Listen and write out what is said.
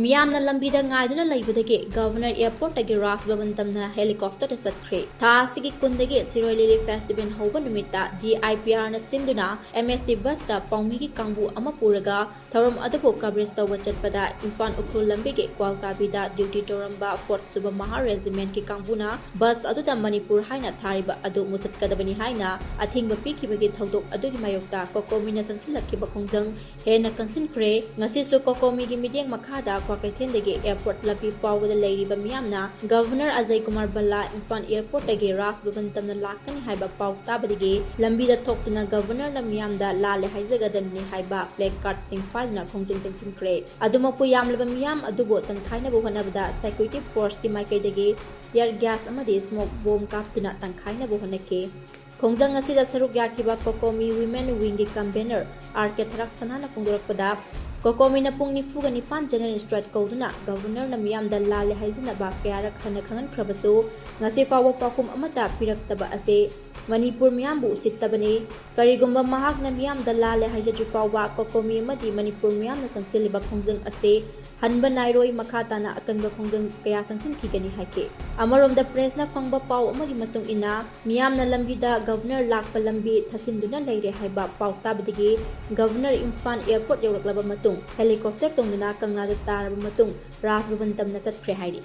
मियामना लंबीदा ngaiduna laibadagi governor airport tagi ras Bhavan tamna helicopter ta Chatkhre tha asigi kundagi Siroi Lili festival hoba numita DIPR na sinduna MST bus ta paumi gi kangbu ama puraga thoram adabu coverage tawba chatpada Imphal Ukhru lambi gi Kwaltabida duty toramba Fort Suba Maha regiment ki kangbuna bus aduda Manipur haina thariba adu mutatkadabani haina athingba pikibagi thodok adugi mayokta kokomina sansilakkiba khongjang hena kansinkre ngasi su kokomi gi midyang makhada Kwakaithendagi airport lapi Faoba da leiriba miyamna Governor Ajay Kumar Balla Imphal airport tagi ras Bhavan tamna lakani haiba pau tabadagi lambi da thoktuna governor na miyamda lale haijagadamni haiba plaque card sing palna khongjing jingsinkre adumakpu yamlaba miyam adubo tangkhaina bu honabada security force ki maikaidagi tear gas amadi smoke bomb kaptuna tangkhaina bu honake khongjang asida saruk yakiba Kokomi women wing ki convener RK Tharak sanana phongdorakpada Kokomi na pung nifuga ni pan general straight kauduna governor na miyam da lale haizina ba kaya khana khangan khrabasu ngasi fawa pakum amata piraktaba ase Manipur miyam bu sittabani karigumba mahak na miyam da lale haijatri fawa Kokomi amadi Manipur miyam na sangsiliba khongjang ase hanba nairoi makhata na akanba khongjang kaya sangsin khigani haike amarom da press na fangba pau amagi matung ina miyam na lambi da governor lakpa lambi thasinduna leire haiba pau tabdigi governor Imphal airport yoraklaba matung helicopter Tongduna kangna da taraba matung ras Bhavan tamna Chatkhre hairi